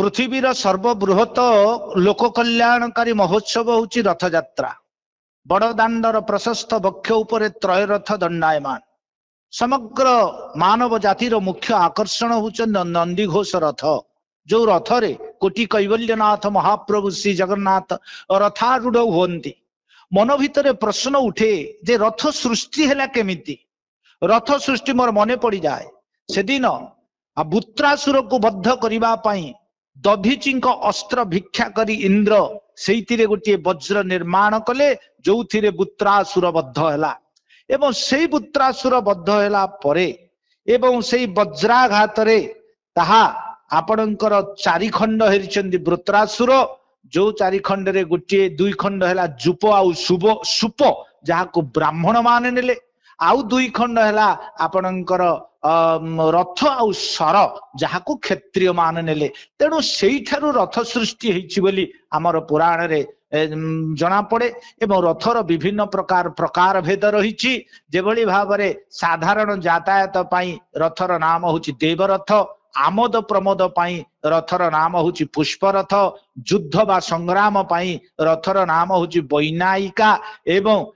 पृथ्वीर सर्वबृहत लोक कल्याणकारी महोत्सव होची रथ यात्रा। बड़दाण्डर प्रशस्त वक्ष उपरे त्रय रथ दंडायमान। समग्र मानव जातिर मुख्य आकर्षण होच नंदीघोष रथ। जो रथ रे कोटि कैवल्यनाथ महाप्रभु श्री जगन्नाथ रथारूढ़ हुंती। मन भितर प्रश्न उठे जे रथ सृष्टि है केमिति। रथ सृष्टि मोर मने पड़ जाए से दिन वृत्रासुर को बद्ध करबा पई दधीची अस्त्र भिक्षा करी इंद्र से गोटे वज्र निर्माण कले जो वृत्रासुर बद्ध है एवं से वृत्रासुर बद्ध है परे एवं से वज्राघात रे ताहा आपणकर चारि खंड हेरिचंदी वृत्रासुर। जो चारि खंड रे गोटे दुई खंड है जुप आउ शुभ सुप जहाँ को ब्राह्मण मान नेले आउ दुई खंड है आपणकर रथ आउ सर जहाँ को क्षत्रिय मान नेले। तेणु से रथ सृष्टि होइछि बोली आमर पुराण रे जना पड़े। एवं रथर विभिन्न प्रकार भेद रही। जेभली भाव में साधारण यातायात पाई रथर नाम होछि देवरथ। आमोद प्रमोद पाई रथर नाम होछि पुष्परथ। युद्ध बा संग्राम पाई रथर नाम होछि वैनायिका। एवं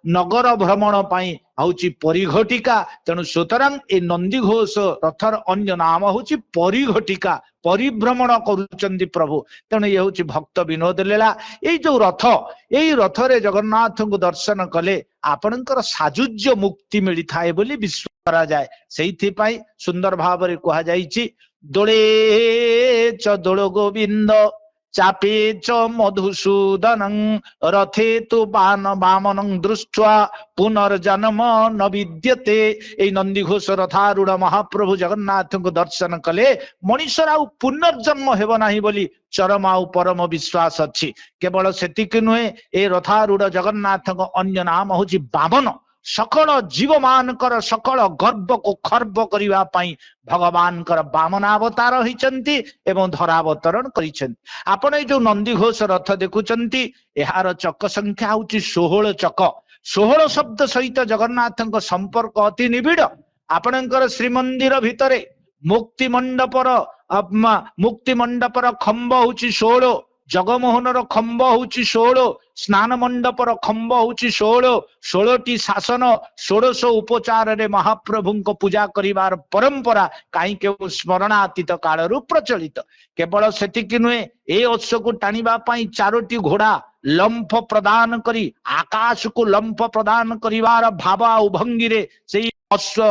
नगर भ्रमण पाई होछि परिघटिका। तेणु सुतरां ए नंदीघोष रथर अन्य नाम होछि परिघटिका। परिभ्रमण करुचंदी प्रभु। तेणु ये होछि भक्त विनोद लीला। ये जो रथ यही रथ रे जगन्नाथ को दर्शन कले आपणकर साजुज्य मुक्ति मिली थाए बोली विश्वास करा जाए। सेइथि पई सुंदर भाव रे कहा जाइछि दोले च दोल गोविंद चापे च मधुसूदनं रथे तो बान वामनं दृष्ट्वा पुनर्जन्म न विद्यते। ए नंदीघोष रथारूढ़ महाप्रभु जगन्नाथ को दर्शन कले मनुष्यर आउ पुनर्जन्म हेब नाही बोली चरम आउ परम विश्वास अच्छी। केवल सेतिक नुहे ए रथारूढ़ जगन्नाथ को अन्य नाम होछि वामन। सकल जीव मानकर सकल गर्व को खर्व करिवा पई भगवान कर वामनावतार होइचंती एवं धरावतरण करिसेंती। आपण ए जो नंदीघोष रथ देखुचंती एहार चक संख्या होछि 16 चक। 16 शब्द सहित जगन्नाथ संपर्क अति निबिड़। आपणकर श्रीमंदिर भितरे मुक्ति मंडपर खंब होछि 16। जगमोहन खंब होछि 16। स्नान मंडपर खंब होछि 16। 16टी शासन 1600 उपचार रे महाप्रभु को पूजा करिवार परंपरा कहीं के स्मरणातीत काल प्रचलित। केवल सेतिक नुहे ए उत्सव को टाणिबा पई 4टी घोड़ा लंफ प्रदान करी आकाश को लंफ प्रदान करिवार भाव आ भंगी रे से अश्व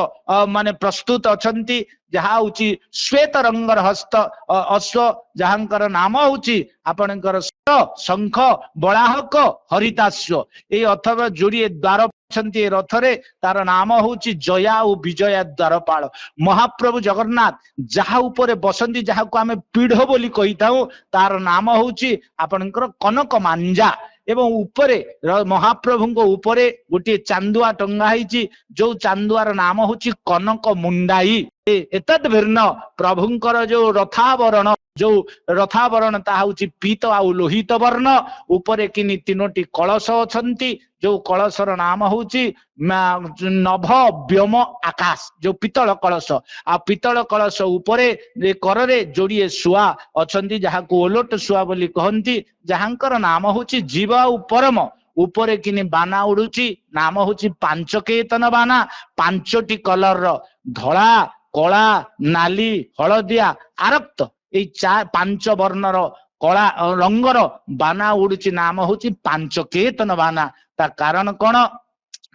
माने प्रस्तुत अछंती। जहा होची श्वेत रंगर हस्त अश्व जहांकर नाम होची आपणकर शंख बलाहक हरिताश्व। ए अथवा जोड़िए द्वार अछंती रथरे तार नाम होची जया और विजया द्वारपाल। महाप्रभु जगन्नाथ जहा ऊपर बसंती जहा को आमे पीढ़ बोली कहिताऊ तार नाम होची आपणकर कनक मांजा। एवं उपरे महाप्रभु उपरे गोटे चांदुआ टंगा होइछि जो चांदुआर नाम होछि कनक मुंडाई। एतद भिन्न प्रभुंकर जो रथावरण ता होछि पीत आ लोहित वर्ण। उपरे किनी 3टी कलश अछंती जो कलशर नाम होछि नभ व्योम आकाश जो पीतल कलश। आ पीतल कलश उपरे कररे जोड़िए शुआ अछंती जहा को ओलट शुआ बोली कहंती जहांकर नाम होछि जीव आ परम। उपरे किनी बाना उड़ुची नाम होछि पांचकेतन बाना। 5टी कलर धड़ा कला नाली हलदिया आरक्त ए 5 वर्णर कला रंगर बाना उड़ुची नाम होछि पांचकेतन बाना। ता कारण कौन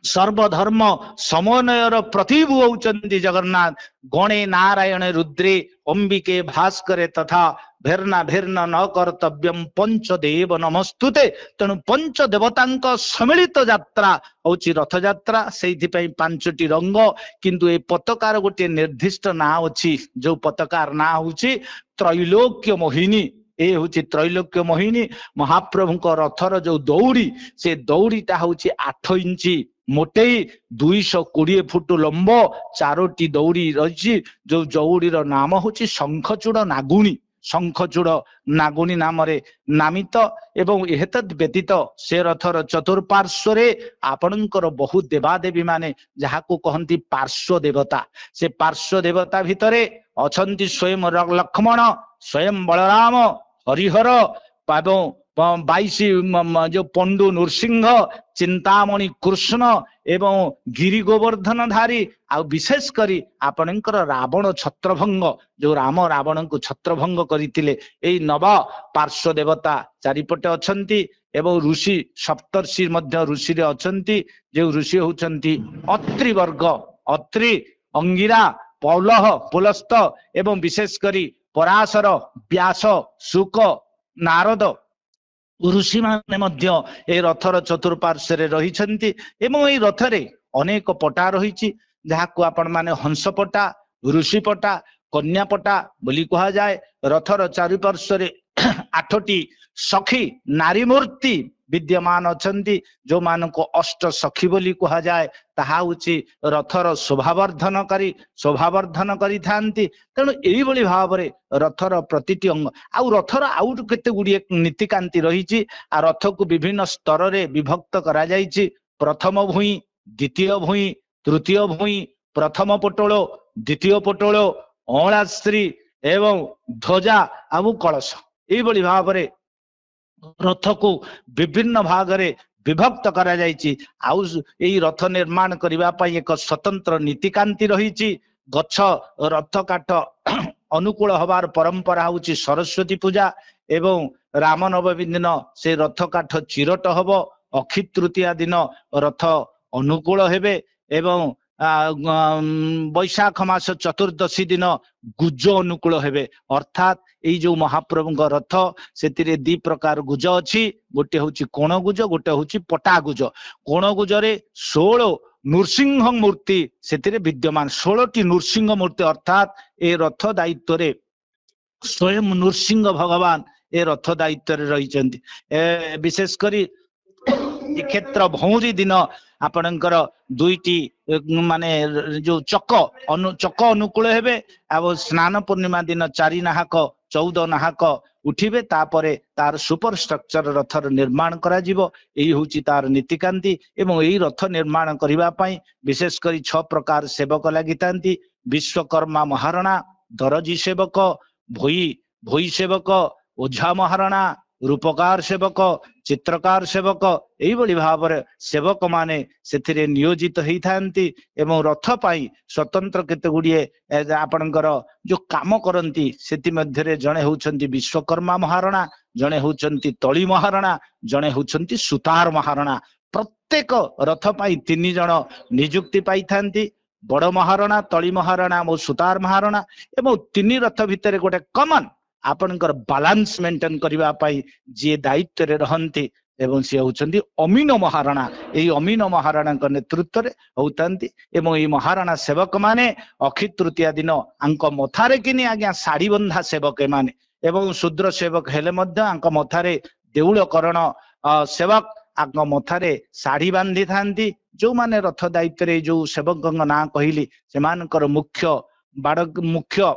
सर्वधर्म समन्वयर प्रतिभू होउचंती जगन्नाथ। गणे नारायण रुद्रे अंबिके भास्करे तथा भेर्ना भेर्न न कर्तव्यम पंचदेव नमस्तुते। तेणु पंच देवतांक सम्मिलित यात्रा होची रथ यात्रा। सेइथि पई 5टी रंग किंतु ए पताकार गोटे निर्दिष्ट ना अछि जो पताकार ना होची त्रैलोक्य मोहिनी। ए होची त्रैलोक्य मोहिनी। महाप्रभु को रथर जो दौड़ी से दौड़ीटा होची 8 इंची मोटेई 220 फुट लंब 4टी दौड़ी रही। जो दौड़ीर नाम होची शंखचूड़ नागुणी। ଶଙ୍ଖଚୂଡ଼ ନାଗୁଣୀ ନାମରେ ନାମିତ ଏବଂ ଏତଦ୍ ବ୍ୟତୀତ ସେ ରଥର ଚତୁର୍ପାର୍ଶ୍ୱରେ ଆପଣଙ୍କର ବହୁ ଦେବାଦେବୀ ମାନେ ଯାହାକୁ କହନ୍ତି ପାର୍ଶ୍ୱ ଦେବତା ସେ ପାର୍ଶ୍ୱ ଦେବତା ଭିତରେ ଅଛନ୍ତି ସ୍ୱୟଂ ଲକ୍ଷ୍ମଣ ସ୍ୱୟଂ ବଳରାମ ହରିହର ଏବଂ 22 ଯୋଉ ପଣ୍ଡୁ ନୃସିଂହ ଚିନ୍ତାମଣି କୃଷ୍ଣ ଏବଂ ଗିରି ଗୋବର୍ଦ୍ଧନ ଧାରୀ ଆଉ ବିଶେଷ କରି ଆପଣଙ୍କର ରାବଣ ଛତ୍ରଭଙ୍ଗ ଯୋଉ ରାମ ରାବଣଙ୍କୁ ଛତ୍ରଭଙ୍ଗ କରିଥିଲେ ଏଇ ନବ ପାର୍ଶ୍ୱ ଦେବତା ଚାରିପଟେ ଅଛନ୍ତି ଏବଂ ଋଷି ସପ୍ତର୍ଷି ମଧ୍ୟ ଋଷିରେ ଅଛନ୍ତି ଯେଉଁ ଋଷି ହଉଛନ୍ତି ଅତ୍ରି ବର୍ଗ ଅତ୍ରି ଅଙ୍ଗିରା ପୌଲହ ପୁଲସ୍ତ ଏବଂ ବିଶେଷ କରି ପରାଶର ବ୍ୟାସ ଶୁକ ନାରଦ ଋଷି ମାନେ ମଧ୍ୟ ଏ ରଥର ଚତୁର୍ପାର୍ଶ୍ୱରେ ରହିଛନ୍ତି ଏବଂ ଏଇ ରଥରେ ଅନେକ ପଟା ରହିଛି ଯାହାକୁ ଆପଣ ମାନେ ହଂସ ପଟା ଋଷି ପଟା କନ୍ୟା ପଟା ବୋଲି କୁହାଯାଏ ରଥର ଚାରିପାର୍ଶ୍ୱରେ 8ଟି ସଖୀ ନାରୀ ମୂର୍ତ୍ତି ବିଦ୍ୟମାନ ଅଛନ୍ତି ଯୋଉମାନଙ୍କୁ ଅଷ୍ଟ ସଖୀ ବୋଲି କୁହାଯାଏ ତାହା ହଉଛି ରଥର ଶୋଭାବର୍ଦ୍ଧନ କରିଥାନ୍ତି ତେଣୁ ଏଇଭଳି ଭାବରେ ରଥର ପ୍ରତିଟି ଅଙ୍ଗ ଆଉ ରଥର ଆଉ କେତେ ଗୁଡିଏ ନୀତିକାନ୍ତି ରହିଛି ଆଉ ରଥକୁ ବିଭିନ୍ନ ସ୍ତରରେ ବିଭକ୍ତ କରାଯାଇଛି ପ୍ରଥମ ଭୂଇଁ ଦ୍ୱିତୀୟ ଭୂଇଁ ତୃତୀୟ ଭୂଇଁ ପ୍ରଥମ ପୋଟଳ ଦ୍ୱିତୀୟ ପୋଟଳ ଅଁଳାଶ୍ରୀ ଏବଂ ଧ୍ୱଜା ଆଉ କଳସ ଏଇଭଳି ଭାବରେ ରଥକୁ ବିଭିନ୍ନ ଭାଗରେ ବିଭକ୍ତ କରାଯାଇଛି ଆଉ ଏଇ ରଥ ନିର୍ମାଣ କରିବା ପାଇଁ ଏକ ସ୍ୱତନ୍ତ୍ର ନୀତିକାନ୍ତି ରହିଛି ଗଛ ରଥ କାଠ ଅନୁକୂଳ ହବାର ପରମ୍ପରା ହଉଛି ସରସ୍ୱତୀ ପୂଜା ଏବଂ ରାମ ନବମୀ ଦିନ ସେ ରଥ କାଠ ଚିରଟ ହବ ଅକ୍ଷି ତୃତୀୟା ଦିନ ରଥ ଅନୁକୂଳ ହେବେ ଏବଂ ବୈଶାଖ ମାସ ଚତୁର୍ଦ୍ଦଶୀ ଦିନ ଗୁଜ ଅନୁକୂଳ ହେବେ ଅର୍ଥାତ୍ ଏଇ ଯୋଉ ମହାପ୍ରଭୁଙ୍କ ରଥ ସେଥିରେ 2 ପ୍ରକାର ଗୁଜ ଅଛି ଗୋଟେ ହଉଛି କୋଣ ଗୁଜ ଗୋଟେ ହଉଛି ପଟା ଗୁଜ କୋଣ ଗୁଜରେ 16 ନୃସିଂହ ମୂର୍ତ୍ତି ସେଥିରେ ବିଦ୍ୟମାନ 16ଟି ନୃସିଂହ ମୂର୍ତ୍ତି ଅର୍ଥାତ୍ ଏ ରଥ ଦାୟିତ୍ୱରେ ସ୍ୱୟଂ ନୃସିଂହ ଭଗବାନ ଏ ରଥ ଦାୟିତ୍ୱରେ ରହିଛନ୍ତି ବିଶେଷ କରି ଶ୍ରୀକ୍ଷେତ୍ର ଭଉଁରୀ ଦିନ ଆପଣଙ୍କର 2ଟି ମାନେ ଯୋଉ ଚକ ଅନୁକୂଳ ହେବେ ଆଉ ସ୍ନାନ ପୂର୍ଣ୍ଣିମା ଦିନ 4 ନାହାକ 14 ନାହାକ ଉଠିବେ ତାପରେ ତାର ସୁପର ଷ୍ଟ୍ରକ୍ଚର ରଥର ନିର୍ମାଣ କରାଯିବ ଏଇ ହଉଛି ତାର ନୀତିକାନ୍ତି ଏବଂ ଏଇ ରଥ ନିର୍ମାଣ କରିବା ପାଇଁ ବିଶେଷ କରି 6 ପ୍ରକାର ସେବକ ଲାଗିଥାନ୍ତି ବିଶ୍ୱକର୍ମା ମହାରଣା ଦରଜୀ ସେବକ ଭୋଇ ସେବକ ଓଝା ମହାରଣା ରୂପକାର ସେବକ ଚିତ୍ରକାର ସେବକ ଏଇଭଳି ଭାବରେ ସେବକ ମାନେ ସେଥିରେ ନିୟୋଜିତ ହେଇଥାନ୍ତି ଏବଂ ରଥ ପାଇଁ ସ୍ୱତନ୍ତ୍ର କେତେ ଗୁଡିଏ ଆପଣଙ୍କର ଯୋଉ କାମ କରନ୍ତି ସେଥିମଧ୍ୟରେ ଜଣେ ହଉଛନ୍ତି ବିଶ୍ୱକର୍ମା ମହାରଣା ଜଣେ ହଉଛନ୍ତି ତଳି ମହାରଣା ଜଣେ ହଉଛନ୍ତି ସୁତାର ମହାରଣା ପ୍ରତ୍ୟେକ ରଥ ପାଇଁ 3 ଜଣ ନିଯୁକ୍ତି ପାଇଥାନ୍ତି ବଡ ମହାରଣା ତଳି ମହାରଣା ଓ ସୁତାର ମହାରଣା ଏବଂ 3 ରଥ ଭିତରେ ଗୋଟେ କମନ ଆପଣଙ୍କର ବାଲାନ୍ସ ମେଣ୍ଟେନ କରିବା ପାଇଁ ଯିଏ ଦାୟିତ୍ୱରେ ରହନ୍ତି ଏବଂ ସିଏ ହଉଛନ୍ତି ଅମିନ ମହାରଣା ଏଇ ଅମିନ ମହାରଣାଙ୍କ ନେତୃତ୍ୱରେ ହଉଥାନ୍ତି ଏବଂ ଏଇ ମହାରଣା ସେବକ ମାନେ ଅକ୍ଷି ତୃତୀୟା ଦିନ ଆଙ୍କ ମଥାରେ କିନି ଆଜ୍ଞା ଶାଢୀ ବନ୍ଧା ସେବକ ଏମାନେ ଏବଂ ଶୂଦ୍ର ସେବକ ହେଲେ ମଧ୍ୟ ଆଙ୍କ ମଥାରେ ଦେଉଳକରଣ ସେବକ ଆଙ୍କ ମଥାରେ ଶାଢୀ ବାନ୍ଧିଥାନ୍ତି ଯୋଉମାନେ ରଥ ଦାୟିତ୍ୱରେ ଯୋଉ ସେବକଙ୍କ ନାଁ କହିଲି ସେମାନଙ୍କର ମୁଖ୍ୟ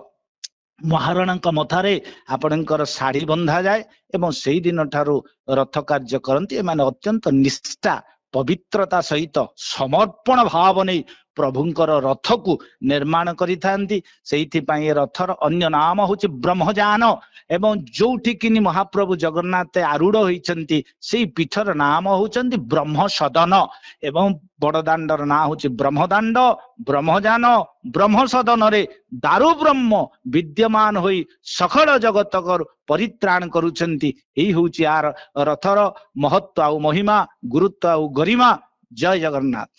ମହାରଣାଙ୍କ ମଥାରେ ଆପଣଙ୍କର ଶାଢୀ ବନ୍ଧାଯାଏ ଏବଂ ସେଇ ଦିନ ଠାରୁ ରଥ କାର୍ଯ୍ୟ କରନ୍ତି ଏମାନେ ଅତ୍ୟନ୍ତ ନିଷ୍ଠା ପବିତ୍ରତା ସହିତ ସମର୍ପଣ ଭାବ ନେଇ ପ୍ରଭୁଙ୍କର ରଥକୁ ନିର୍ମାଣ କରିଥାନ୍ତି ସେଇଥିପାଇଁ ଏ ରଥର ଅନ୍ୟ ନାମ ହଉଛି ବ୍ରହ୍ମଯାନ ଏବଂ ଯୋଉଠିକିନି ମହାପ୍ରଭୁ ଜଗନ୍ନାଥ ଆରୂଢ ହୋଇଛନ୍ତି ସେଇ ପୀଠର ନାମ ହଉଛନ୍ତି ବ୍ରହ୍ମ ସଦନ ଏବଂ ବଡଦାଣ୍ଡର ନାଁ ହଉଛି ବ୍ରହ୍ମଦାଣ୍ଡ ବ୍ରହ୍ମଯାନ ବ୍ରହ୍ମ ସଦନରେ ଦାରୁ ବ୍ରହ୍ମ ବିଦ୍ୟମାନ ହୋଇ ସକଳ ଜଗତକର ପରିତ୍ରାଣ କରୁଛନ୍ତି ଏଇ ହଉଛି ଆର ରଥର ମହତ୍ଵ ଆଉ ମହିମା ଗୁରୁତ୍ୱ ଆଉ ଗରିମା ଜୟ ଜଗନ୍ନାଥ।